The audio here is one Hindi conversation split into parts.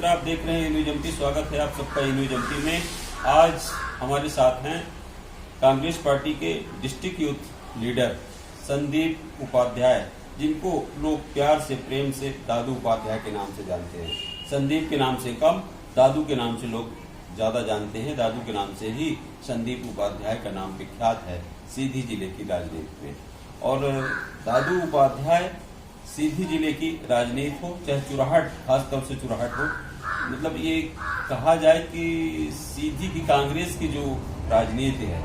मित्र, आप देख रहे हैं न्यूज एमपी। स्वागत है आप सबका न्यूज एमपी में। आज हमारे साथ हैं कांग्रेस पार्टी के district youth leader Sandeep Upadhyay, जिनको लोग प्यार से प्रेम से दादू उपाध्याय के नाम से जानते हैं। संदीप के नाम से कम, दादू के नाम से लोग ज्यादा जानते हैं। दादू के नाम से ही संदीप उपाध्याय का नाम विख्यात है सीधी जिले की राजनीति में। और दादू उपाध्याय सीधी जिले की राजनीति हो, चाहे चुराहट, खासतौर से चुराहट हो, मतलब ये कहा जाए कि सीधी की कांग्रेस की जो राजनीति है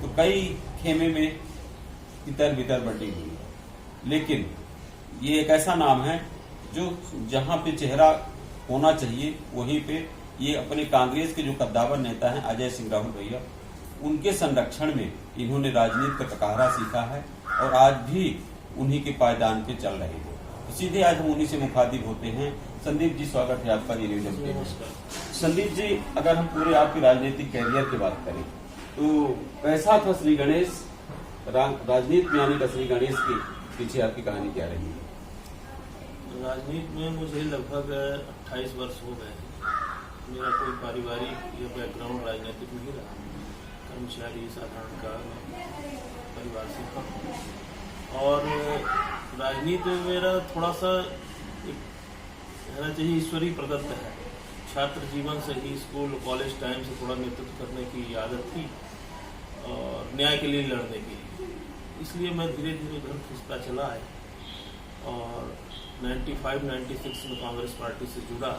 तो कई खेमे में इतर बितर बटी हुई है, लेकिन ये एक ऐसा नाम है जो जहां पे चेहरा होना चाहिए वहीं पे ये अपने कांग्रेस के जो कद्दावर नेता हैं अजय सिंह राहुल भैया, उनके संरक्षण में इन्होंने राजनीति का टकरारा सीखा है और आज भी उन्हीं के पायदान पे चल रहे हैं। तो सीधे आज हम उन्हीं से मुखातिब होते हैं। संदीप जी, स्वागत है आपका न्यूज एमपी में। संदीप जी, अगर हम पूरे आपके राजनीतिक कैरियर की बात करें तो कैसा था श्री गणेश, राजनीति में आने का श्री गणेश के पीछे आपकी कहानी क्या रही है? राजनीति में मुझे लगभग 28 वर्ष हो गए। मेरा कोई पारिवारिक या बैकग्राउंड राजनीतिक नहीं रहा। कर्मचारी साधारण का परिवार से था और राजनीति में मेरा थोड़ा सा कहना चाहिए ईश्वरीय प्रदत्त है। छात्र जीवन से ही स्कूल कॉलेज टाइम से थोड़ा नेतृत्व करने की आदत थी और न्याय के लिए लड़ने की, इसलिए मैं धीरे धीरे घर खिंचता चला है और 95-96 में कांग्रेस पार्टी से जुड़ा।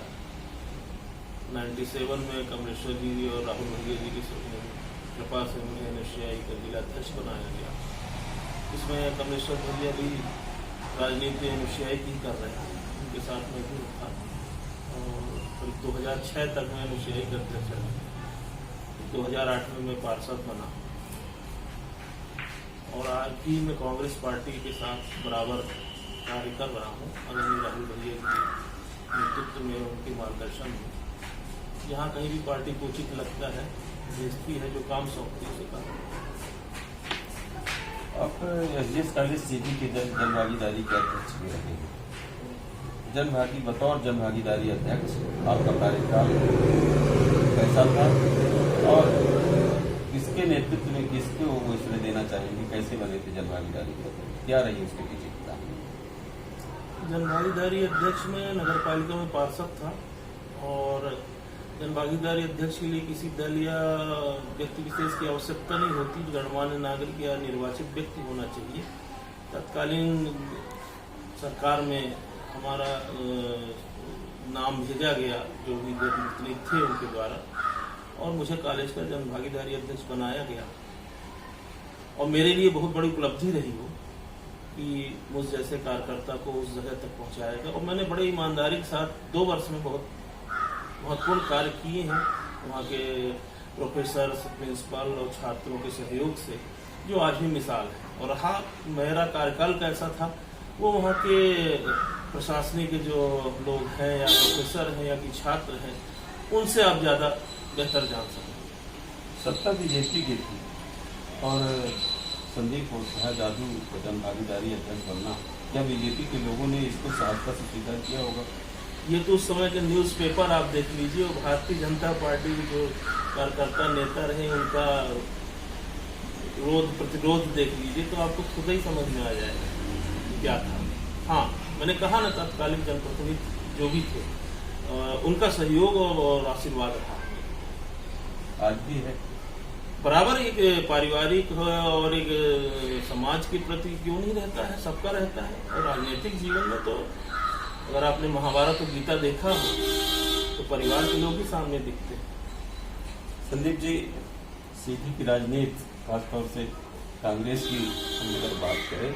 97 में कमलेश्वर जी और राहुल भैया जी की कृपा से उन्हें NSCI का जिला अध्यक्ष बनाया गया। इसमें कमलेश्वर भैया भी राजनीति NSCI की कर रहे हैं, उनके साथ में भी था और 2006 तक मैं NSCI का अध्यक्ष रहा। 2008 में मैं पार्षद बना और आज भी मैं कांग्रेस पार्टी के साथ बराबर कार्य कर रहा हूँ। आदरणीय राहुल भैया के नेतृत्व में, उनके मार्गदर्शन में जहाँ कहीं भी पार्टी को उचित लगता है, भेजती है, जो काम सौंपती है उसे काम। आप एसडीएस कॉलेज सीधी के जन भागीदारी के अध्यक्ष भी रहे हैं। बतौर जन भागीदारी अध्यक्ष आपका कार्यकाल कैसा था और किसके नेतृत्व में, किसके वो इसमें देना चाहेंगे, कैसे बने थे जन भागीदारी के अध्यक्ष, क्या रही उसके पीछे की कहानी? जन भागीदारी अध्यक्ष में नगर पालिका में पार्षद था और जन भागीदारी अध्यक्ष के लिए किसी दल या व्यक्ति विशेष की आवश्यकता नहीं होती। गणमान्य नागरिक या निर्वाचित व्यक्ति होना चाहिए। तत्कालीन सरकार में हमारा नाम भेजा गया, जो भी प्रतिनिधि थे उनके द्वारा, और मुझे कॉलेज का जन भागीदारी अध्यक्ष बनाया गया। और मेरे लिए बहुत बड़ी उपलब्धि रही वो कि मुझ जैसे कार्यकर्ता को उस जगह तक पहुंचाएगा। और मैंने बड़े ईमानदारी के साथ 2 वर्ष में बहुत महत्वपूर्ण कार्य किए हैं वहाँ के प्रोफेसर, प्रिंसिपल और छात्रों के सहयोग से, जो आज भी मिसाल है। और हाँ, मेरा कार्यकाल कैसा था वो वहाँ के प्रशासनिक जो लोग हैं या प्रोफेसर हैं या कि छात्र हैं, उनसे आप ज़्यादा बेहतर जान सकते। सत्ता बीजेपी की थी और संदीप उपाध्याय दादू जन भागीदारी अध्यक्ष बनना, क्या बीजेपी के लोगों ने इसको सहजता से स्वीकार किया होगा? ये तो उस समय के न्यूज़पेपर आप देख लीजिए और भारतीय जनता पार्टी के जो कार्यकर्ता नेता रहे उनका प्रतिरोध देख लीजिए तो आपको खुद ही समझ में आ जाएगा क्या था। हाँ, मैंने कहा ना, तत्कालीन जनप्रतिनिधि जो भी थे उनका सहयोग और आशीर्वाद रहा, आज भी है बराबर। एक पारिवारिक और एक समाज के प्रति क्यों नहीं रहता है, सबका रहता है। और राजनीतिक जीवन में तो अगर आपने महाभारत और गीता देखा हो तो परिवार के लोग ही सामने दिखते हैं। संदीप जी, सीधी की राजनीति, खासतौर से कांग्रेस की हम अगर बात करें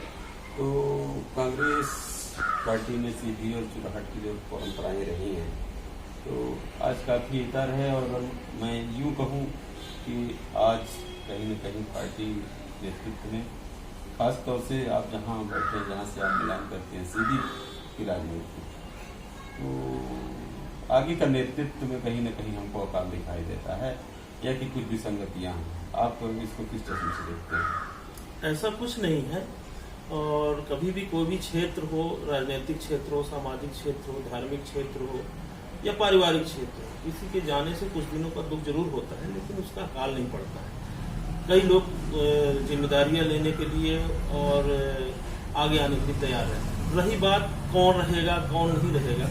तो कांग्रेस पार्टी में सीधी और चुराहट की जो परंपराएं रही हैं तो आज काफ़ी इतर है। और अगर मैं यूँ कहूँ कि आज कहीं न कहीं पार्टी नेतृत्व में, खासतौर से आप जहाँ बैठे हैं, जहाँ से आप मिलान करते हैं सीधी की राजनीति, तो आगे का नेतृत्व में कहीं न कहीं हमको अकाल दिखाई देता है या कि कुछ विसंगतियाँ हैं। आप इसको किस चश्मे से देखते हैं? ऐसा कुछ नहीं है। और कभी भी कोई भी क्षेत्र हो, राजनीतिक क्षेत्र हो, सामाजिक क्षेत्र हो, धार्मिक क्षेत्र हो, या पारिवारिक क्षेत्र, किसी के जाने से कुछ दिनों का दुख जरूर होता है, लेकिन उसका काल नहीं पड़ता है। कई लोग जिम्मेदारियां लेने के लिए और आगे आने के लिए तैयार हैं। रही बात कौन रहेगा कौन नहीं रहेगा,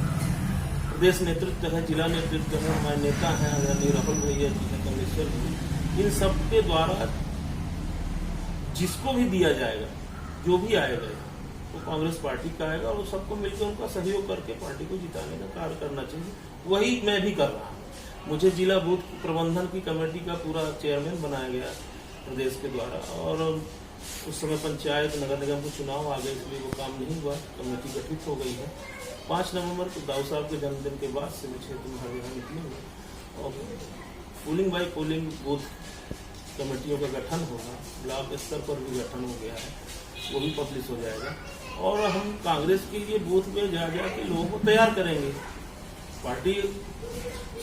प्रदेश नेतृत्व है, जिला नेतृत्व है, हमारे नेता हैं, आदरणीय राहुल भैया जी हैं, कमलेश्वर जी, इन सब के द्वारा जिसको भी दिया जाएगा, जो भी आएगा, वो कांग्रेस पार्टी का आएगा और सबको मिलकर उनका सहयोग करके पार्टी को जिताने का कार्य करना चाहिए। वही मैं भी कर रहा हूँ। मुझे जिला बूथ प्रबंधन की कमेटी का पूरा चेयरमैन बनाया गया प्रदेश के द्वारा, और उस समय पंचायत नगर निगम के चुनाव आ गए, इसलिए वो काम नहीं हुआ, कमेटी गठित हो गई है। 5 नवंबर को दाऊ साहब के जन्मदिन के बाद से मुझे तुम्हारे यहाँ निकलेंगे और पोलिंग बाई पोलिंग बूथ कमेटियों का गठन होगा, ब्लॉक स्तर पर भी गठन हो गया है, वो भी पब्लिश हो जाएगा। और हम कांग्रेस के लिए बूथ में जा के लोगों को तैयार करेंगे। पार्टी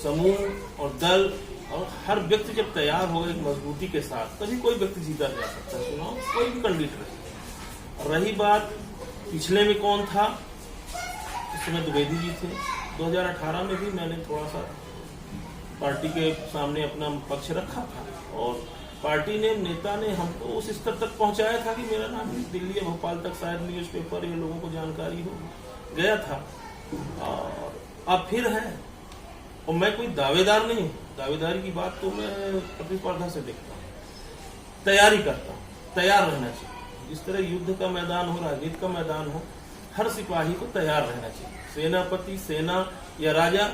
समूह और दल और हर व्यक्ति जब तैयार होगा एक मजबूती के साथ, तभी कोई व्यक्ति जीता जा सकता है चुनाव, कोई भी कैंडिडेट रहे। रही बात पिछले में कौन था, उस समय द्विवेदी जी थे। 2018 में भी मैंने थोड़ा सा पार्टी के सामने अपना पक्ष रखा था और पार्टी ने, नेता ने हमको उस स्तर तक पहुंचाया था कि मेरा नाम दिल्ली या भोपाल तक शायद न्यूज़पेपर ये लोगों को जानकारी हो गया था। और अब फिर है, और मैं कोई दावेदार नहीं हूँ, दावेदारी की बात तो मैं प्रतिस्पर्धा से देखता हूँ, तैयारी करता हूँ, तैयार रहना चाहिए। जिस तरह युद्ध का मैदान हो, राजनीति का मैदान हो, हर सिपाही को तैयार रहना चाहिए। सेनापति, सेना या राजा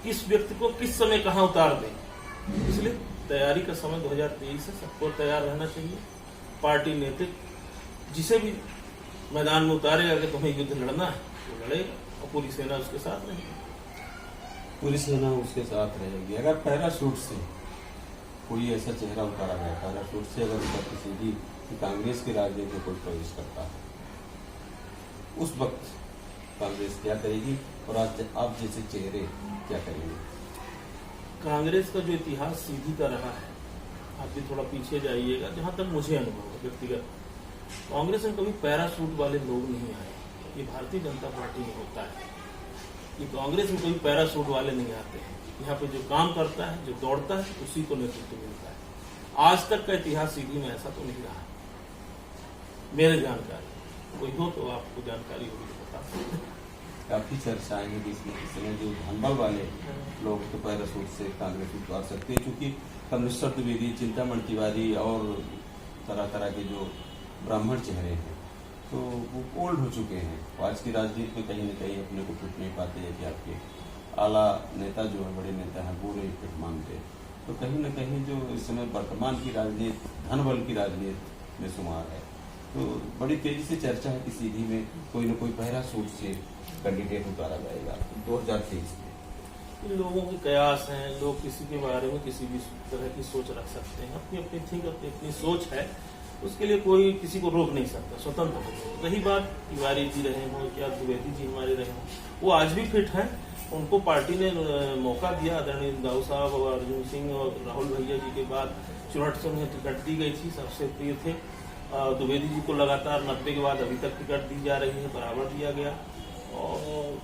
किस व्यक्ति को किस समय कहाँ उतार दे, इसलिए तैयारी का समय 2023 से सबको तैयार रहना चाहिए। पार्टी नेतृत्व जिसे भी मैदान में उतारेगा कि तुम्हें युद्ध लड़ना है तो लड़ेगा, और पूरी सेना उसके साथ रहेगी। पूरी सेना उसके साथ रहेगी। अगर पैराशूट से कोई ऐसा चेहरा उतारा गया, पैराशूट से अगर ऊपर किसी भी कांग्रेस की राजनीति में कोई प्रवेश करता है, उस वक्त कांग्रेस क्या करेगी और आज आप जैसे चेहरे क्या करेंगे? कांग्रेस का जो इतिहास सीधी का रहा है, आप भी थोड़ा पीछे जाइएगा, जहां तक मुझे अनुभव है व्यक्तिगत, कांग्रेस में कभी पैराशूट वाले लोग नहीं आए। ये भारतीय जनता पार्टी में होता है कि कांग्रेस में कोई पैराशूट वाले नहीं आते हैं। यहाँ पे जो काम करता है, जो दौड़ता है, उसी को नेतृत्व मिलता है। आज तक का इतिहास सीधी में ऐसा तो नहीं रहा, मेरे जानकारी। कोई हो तो आपको जानकारी होगी तो बता सकते हैं। काफी चर्चाएं हैं बीच में, इस समय जो धनबल वाले लोग तो पैराशूट से कांग्रेस उतार सकते हैं, क्योंकि कमलेश्वर द्विवेदी, चिंतामणि तिवारी और तरह तरह के जो ब्राह्मण चेहरे हैं तो वो ओल्ड हो चुके हैं। आज की राजनीति में कहीं न कहीं अपने को फिट नहीं पाते हैं कि आपके आला नेता जो है, बड़े नेता हैं, वो नहीं फिट मानते। तो कहीं न कहीं जो इस समय वर्तमान की राजनीति धनबल की राजनीति में शुमार है, तो बड़ी तेजी से चर्चा है कि सीधी में कोई न कोई पैराशूट से कैंडिडेट उतारा जाएगा 2023 में। लोगों के कयास हैं, लोग किसी के बारे में किसी भी तरह की सोच रख सकते हैं, अपनी अपनी थिंक, अपनी अपनी सोच है, उसके लिए कोई किसी को रोक नहीं सकता, स्वतंत्र हो। रही बात तिवारी जी रहे हों या द्विवेदी जी हमारे रहे हों, वो आज भी फिट हैं, उनको पार्टी ने मौका दिया। आदरणीय दाऊ साहब और अर्जुन सिंह और राहुल भैया जी के बाद चुनाव से उन्हें टिकट दी गई थी, सबसे प्रिय थे। द्विवेदी जी को लगातार 90 के बाद अभी तक टिकट दी जा रही है, बराबर दिया गया, और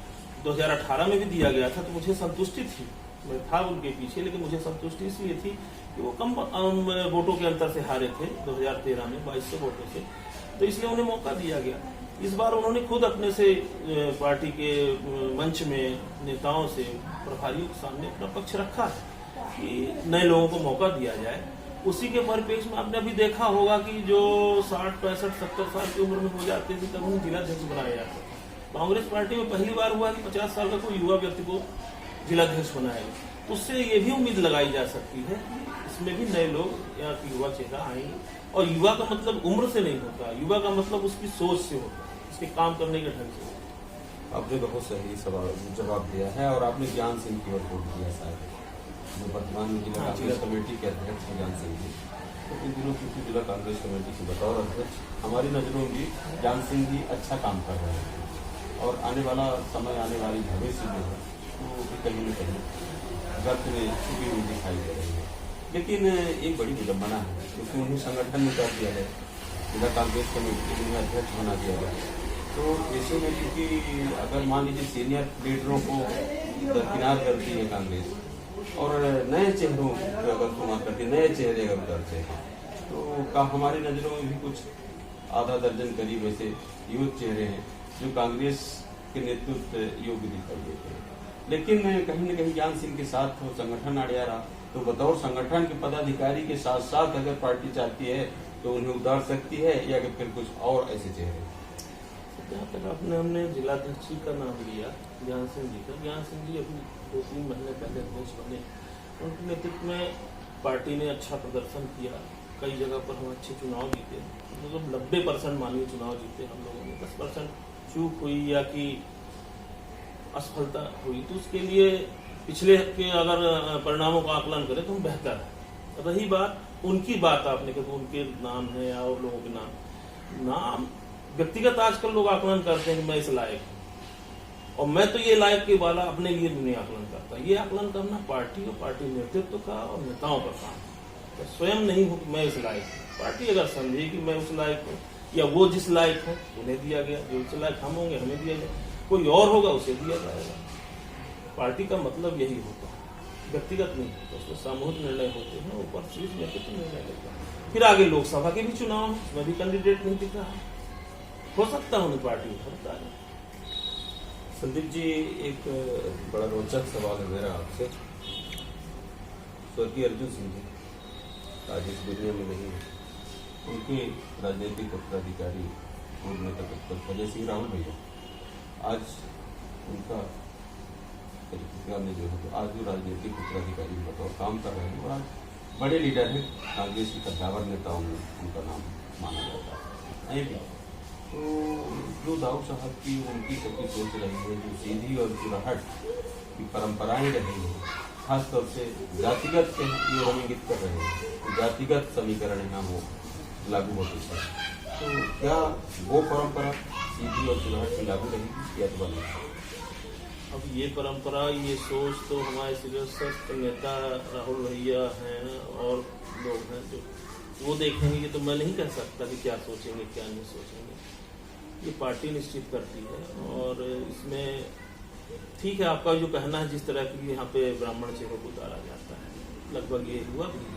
2018 में भी दिया गया था, तो मुझे संतुष्टि थी, मैं था उनके पीछे, लेकिन मुझे संतुष्टि इसलिए थी कि वो कम वोटों के अंतर से हारे थे 2013 में 2200 वोटों से, तो इसलिए उन्हें मौका दिया गया। इस बार उन्होंने खुद अपने से पार्टी के मंच में नेताओं से, प्रभारियों के सामने अपना पक्ष रखा है कि नए लोगों को मौका दिया जाए। उसी के परिप्रेक्ष्य में आपने अभी देखा होगा कि जो 60, 65, 70 साल की उम्र में हो जाते थे तब उन्हें जिलाध्यक्ष बनाया जाता था। कांग्रेस पार्टी में पहली बार हुआ कि 50 साल का कोई युवा व्यक्ति को जिलाध्यक्ष बनाएगा, तो उससे ये भी उम्मीद लगाई जा सकती है कि इसमें भी नए लोग या युवा चेहरा आएंगे। और युवा का मतलब उम्र से नहीं होता, युवा का मतलब उसकी सोच से होता है, उसके काम करने के ढंग से। आपने बहुत सही सवाल जवाब दिया है, और आपने ज्ञान सिंह की ओर वोट दिया शायद, जो वर्तमान में जिला कांग्रेस कमेटी के अध्यक्ष हैं ज्ञान सिंह जी। तो इन दिनों क्योंकि जिला कांग्रेस कमेटी के बतौर अध्यक्ष हमारी नजरों में ज्ञान सिंह जी अच्छा काम कर रहे हैं, और आने वाला समय, आने वाली भविष्य जो है वो भी कहीं न कहीं गर्त में छुपी हुई दिखाई दे रही है। लेकिन एक बड़ी विडम्बना है, क्योंकि उन्हें संगठन में कर दिया गया, जिला कांग्रेस कमेटी में अध्यक्ष बना दिया गया। तो ऐसे में क्योंकि अगर मान लीजिए सीनियर लीडरों को दरकिनार करती है कांग्रेस और नए चेहरों का अगर शुमार करती है, नए चेहरे अगर उतरते हैं तो हमारी नज़रों में भी कुछ आधा दर्जन करीब ऐसे युवक चेहरे हैं जो कांग्रेस के नेतृत्व योग्य दिखाई देते हैं। लेकिन कहीं न कहीं ज्ञान सिंह के साथ वो संगठन अड़िया रहा, तो बतौर संगठन के पदाधिकारी के साथ साथ अगर पार्टी चाहती है तो उन्हें उतार सकती है या फिर कुछ और ऐसे चेहरे। जहाँ तक हमने जिलाध्यक्ष का नाम लिया ज्ञान सिंह जी का, ज्ञान सिंह जी अभी 2-3 महीने पहले अध्यक्ष बने, उनके नेतृत्व में पार्टी ने अच्छा प्रदर्शन किया, कई जगह पर हम अच्छे चुनाव जीते, मतलब 90% मानवीय चुनाव जीते हम लोगों ने, 10% चूक हुई या कि असफलता हुई, तो उसके लिए पिछले के अगर परिणामों का आकलन करें तो बेहतर है। रही बात उनकी बात, आपने कहा उनके नाम है या और लोगों के नाम व्यक्तिगत आजकल लोग आकलन करते हैं कि मैं इस लायक हूँ, और मैं तो ये लायक के वाला अपने लिए नहीं आकलन करता। ये आकलन करना पार्टी और पार्टी नेतृत्व का और नेताओं का काम है। तो स्वयं नहीं हूँ कि मैं इस लायक हूँ, पार्टी अगर समझे कि मैं उस लायक हूँ या वो जिस लायक है उन्हें दिया गया, जो उस लायक हम होंगे हमें दिया गया, कोई और होगा उसे दिया जाएगा। पार्टी का मतलब यही होता है, व्यक्तिगत नहीं होता, उसमें सामूहिक निर्णय होते हैं, ऊपर शीर्ष नेतृत्व निर्णय लेता है। फिर आगे लोकसभा के भी चुनाव है, उसमें भी कैंडिडेट नहीं दिख रहा है, हो सकता है उन्हें पार्टी उठता है। संदीप जी, एक बड़ा रोचक सवाल है मेरा आपसे। स्वर्गीय अर्जुन सिंह जी आज इस दुनिया में नहीं है, उनके राजनीतिक उत्तराधिकारी पूर्व नेता प्रतिपक्ष अजय सिंह राहुल भैया आज उनका में जो है तो आज जो राजनीतिक उत्तराधिकारी बतौर काम कर रहे हैं और आज बड़े लीडर हैं, कांग्रेस के कद्दावर नेताओं में उनका नाम माना जाता है। तो जो दाऊद साहब की उनकी सबकी सोच रही है, जो सीधी और चुराहट की परंपराएं रही हैं, खासतौर से जातिगत के ये हम इंगित कर रहे हैं, तो जातिगत समीकरण यहाँ वो लागू होते हैं, तो क्या वो परंपरा सीधी और चुराहट में लागू रहेगी या तो नहीं? अब ये परंपरा, ये सोच तो हमारे शीर्षस्थ नेता राहुल भैया हैं और लोग हैं जो वो देखेंगे, तो मैं नहीं कह सकता कि क्या सोचेंगे क्या नहीं सोचेंगे। ये पार्टी निश्चित करती है और इसमें ठीक है आपका जो कहना है, जिस तरह की यहाँ पे ब्राह्मण चेहरों को उतारा जाता है, लगभग ये हुआ भी है।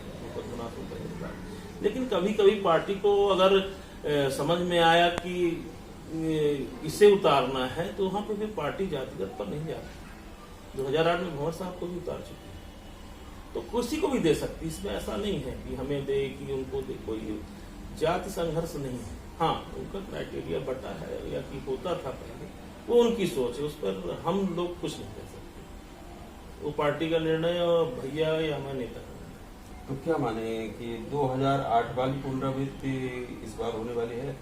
लेकिन कभी कभी पार्टी को अगर समझ में आया कि इसे उतारना है तो वहाँ पे फिर पार्टी जातिगत पर नहीं जाती। 2008 में भंवर साहब को भी उतार चुकी है, तो किसी को भी दे सकती, इसमें ऐसा नहीं है कि हमें दे कि उनको दे, कोई जाति संघर्ष नहीं है। हाँ, उनका क्राइटेरिया बटा है या कि होता था पहले, वो उनकी सोच है, उस पर हम लोग कुछ नहीं कर सकते, वो पार्टी का निर्णय और भैया या हमारे नेता का निर्णय। तो क्या माने कि 2008 वाली पुनरावृत्ति इस बार होने वाली है?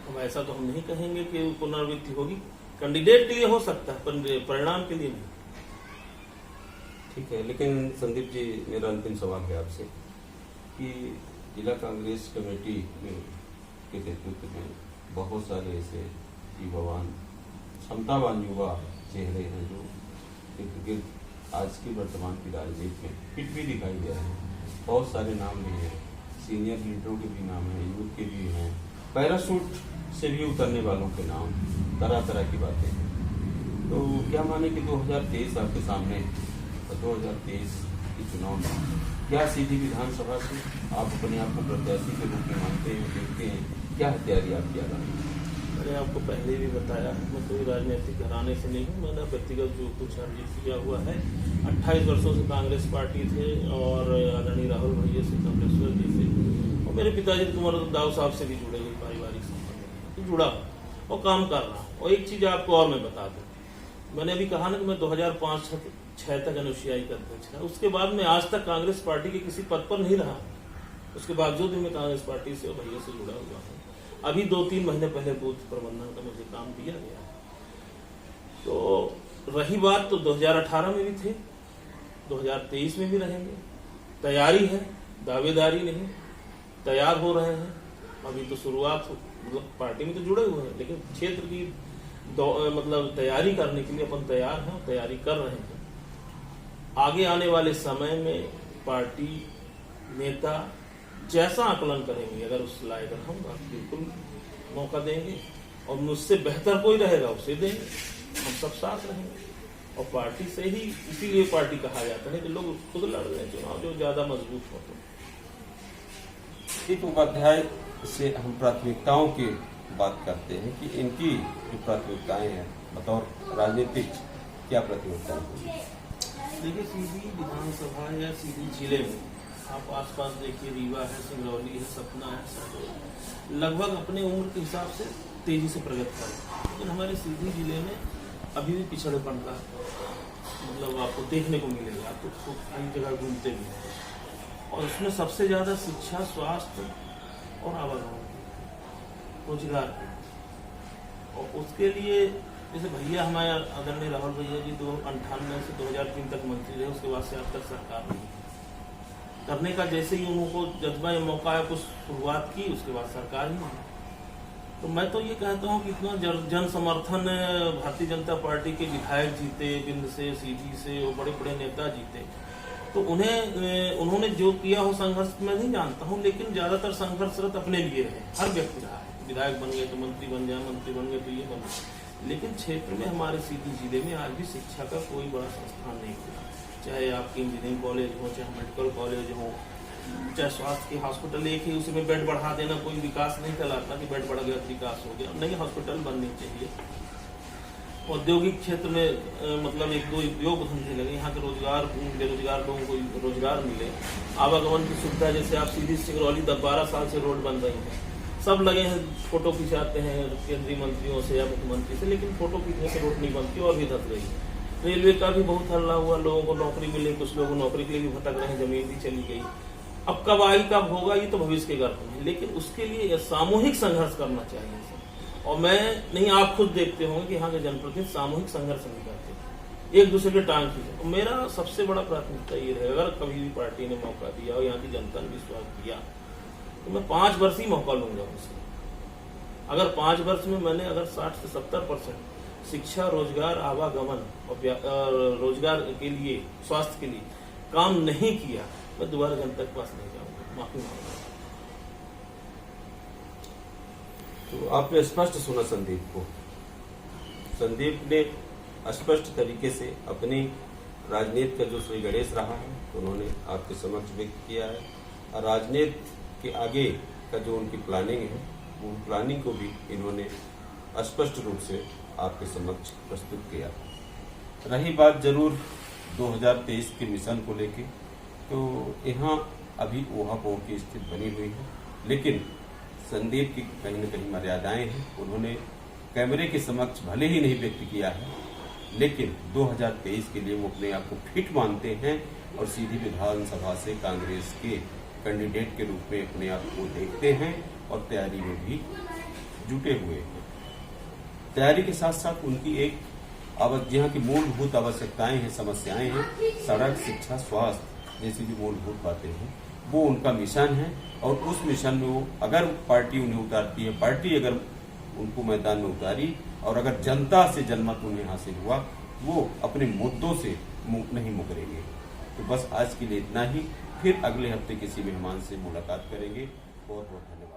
अब ऐसा तो हम नहीं कहेंगे कि पुनरावृत्ति होगी, कैंडिडेट के लिए हो सकता है पर परिणाम के लिए नहीं। ठीक है, लेकिन संदीप जी मेरा अंतिम सवाल है आपसे कि जिला कांग्रेस कमेटी के नेतृत्व में बहुत सारे ऐसे युवावान क्षमतावान युवा चेहरे हैं जो इर्द गिर्द आज की वर्तमान की राजनीति में फिट भी दिखाई दे रहे हैं। बहुत सारे नाम भी हैं, सीनियर लीडरों के भी नाम हैं, यूथ के भी हैं, पैराशूट से भी उतरने वालों के नाम, तरह तरह की बातें हैं। तो क्या माने कि 2023 आपके सामने, 2023 के चुनाव में क्या सीधी विधानसभा से आप अपने आप को प्रत्याशी के रूप में मानते हैं, देखते हैं, क्या तैयारी आप किया? मैंने आपको पहले भी बताया, मैं कोई राजनीतिक घराने से नहीं हूँ, मैंने व्यक्तिगत जो कुछ अर्जित किया हुआ है, 28 वर्षों से कांग्रेस पार्टी थे और आदरणीय राहुल भैया से, कमलेश्वर जी से और मेरे पिताजी कुमार दाऊ साहब से भी जुड़े हुए पारिवारिक संबंध तो जुड़ा और काम कर रहा हूँ। और एक चीज आपको और मैं बता दूं, मैंने अभी कहा ना कि मैं 2005-06 तक अनुसूचित का अध्यक्ष था, उसके बाद मैं आज तक कांग्रेस पार्टी के किसी पद पर नहीं रहा, उसके बावजूद भी मैं कांग्रेस पार्टी से और भैया से जुड़ा हुआ हूँ। अभी 2-3 महीने पहले बूथ प्रबंधन का मुझे काम दिया गया। तो रही बात, तो 2018 में भी थे, 2023 में भी रहेंगे, तैयारी है, दावेदारी नहीं, तैयार हो रहे हैं। अभी तो शुरुआत, मतलब पार्टी में तो जुड़े हुए हैं, लेकिन क्षेत्र की मतलब तैयारी करने के लिए अपन तैयार हैं, तैयारी कर रहे हैं। आगे आने वाले समय में पार्टी नेता जैसा आकलन करेंगे, अगर उस लायक रहूंगा बिल्कुल मौका देंगे, और मुझसे बेहतर कोई रहेगा उसे देंगे, हम सब साथ रहेंगे। और पार्टी से ही इसीलिए पार्टी कहा जाता है कि लोग खुद लड़ रहे हैं चुनाव जो ज्यादा मजबूत हो। संदीप उपाध्याय से हम प्राथमिकताओं की बात करते हैं कि इनकी जो प्राथमिकताएं हैं बतौर राजनीतिक क्या प्राथमिकताएं हैं? देखिए, सीधी विधानसभा या सीधी जिले में आप आसपास देखिए, रीवा है, सिंगरौली है, सतना है, लगभग अपने उम्र के हिसाब से तेजी से प्रगति कर रहे हैं। लेकिन हमारे सीधी जिले में अभी भी पिछड़ेपन का मतलब आपको देखने को मिलेगा। आप तो कई जगह घूमते भी हैं और उसमें सबसे ज्यादा शिक्षा, स्वास्थ्य और आवागमन, रोजगार, और उसके लिए जैसे भैया हमारे आदरणीय राहुल भैया जी 1998 से 2003 तक मंत्री रहे, उसके बाद से अब तक सरकार नहीं करने का जैसे ही उनको जज्बा या मौका आया, कुछ शुरुआत की, उसके बाद सरकार ही नहीं। तो मैं तो ये कहता हूँ कि इतना जन समर्थन भारतीय जनता पार्टी के विधायक जीते, बिंद से, सीधी से, और बड़े बड़े नेता जीते, तो उन्होंने जो किया हो संघर्ष मैं नहीं जानता हूँ, लेकिन ज्यादातर संघर्षरत अपने लिए रहे। हर व्यक्ति रहा है, विधायक बन गए तो मंत्री बन जाए, मंत्री बन गए तो ये बन गए, लेकिन क्षेत्र में हमारे सीधी जिले में आज भी शिक्षा का कोई बड़ा संस्थान नहीं खुला। चाहे आपकी इंजीनियरिंग कॉलेज हो, चाहे मेडिकल कॉलेज हो, चाहे स्वास्थ्य के हॉस्पिटल, एक ही उसमें बेड बढ़ा देना कोई विकास नहीं कहलाता कि बेड बढ़ गया तो विकास हो गया। नई हॉस्पिटल बननी चाहिए। औद्योगिक क्षेत्र में मतलब एक दो उद्योग धंधे लगे, यहाँ के रोजगार, बेरोजगार लोगों को रोजगार मिले। आवागमन की सुविधा, जैसे आप सीधी सिंगरौली 10-12 साल से रोड बन रही है, सब लगे हैं, फोटो खिंचाते हैं केंद्रीय मंत्रियों से या मुख्यमंत्री से, लेकिन फोटो खींचने से रोड नहीं बनती और भी धस गई। रेलवे का भी बहुत हल्ला हुआ, लोगों को नौकरी मिली, कुछ लोग नौकरी के लिए भी भटक रहे हैं, जमीन भी चली गई। अब कब आई कब होगा ये तो भविष्य के गर्भ में, लेकिन उसके लिए सामूहिक संघर्ष करना चाहिए सर। और मैं नहीं, आप खुद देखते होंगे कि यहाँ के जनप्रतिनिधि सामूहिक संघर्ष नहीं करते, एक दूसरे के टांग खींचे। मेरा सबसे बड़ा प्राथमिकता ये रहेगा, अगर कभी भी पार्टी ने मौका दिया और यहाँ की जनता ने विश्वास दिया तो मैं 5 वर्ष ही मौका लूंगा उनसे। अगर 5 वर्ष में मैंने अगर 60 से 70% शिक्षा, रोजगार, आवागमन और रोजगार के लिए, स्वास्थ्य के लिए काम नहीं किया, मैं दोबारा जनता के पास नहीं जाऊंगा, माफी मांगूंगा। तो आपने स्पष्ट सुना संदीप को। संदीप ने स्पष्ट तरीके से अपनी राजनीति का जो श्री गणेश रहा है तो उन्होंने आपके समक्ष व्यक्त किया है, और राजनीति के आगे का जो उनकी प्लानिंग है वो प्लानिंग को भी इन्होंने स्पष्ट रूप से आपके समक्ष प्रस्तुत किया। रही बात जरूर 2023 के मिशन को लेके, तो यहाँ अभी ऊहापोह की स्थिति बनी हुई है, लेकिन संदीप की कहीं न कहीं मर्यादाएं हैं। उन्होंने कैमरे के समक्ष भले ही नहीं व्यक्त किया है, लेकिन 2023 के लिए वो अपने आप को फिट मानते हैं और सीधी विधानसभा से कांग्रेस के कैंडिडेट के रूप में अपने आप को देखते हैं और तैयारी में भी जुटे हुए हैं। तैयारी के साथ साथ उनकी एक यहाँ की मूलभूत आवश्यकताएं हैं, समस्याएं हैं, सड़क, शिक्षा, स्वास्थ्य जैसी जो मूलभूत बातें हैं, वो उनका मिशन है। और उस मिशन में वो, अगर पार्टी उन्हें उतारती है, पार्टी अगर उनको मैदान में उतारी और अगर जनता से जनमत उन्हें हासिल हुआ, वो अपने मुद्दों से नहीं मुकरेंगे। तो बस आज के लिए इतना ही, फिर अगले हफ्ते किसी मेहमान से मुलाकात करेंगे। बहुत बहुत धन्यवाद।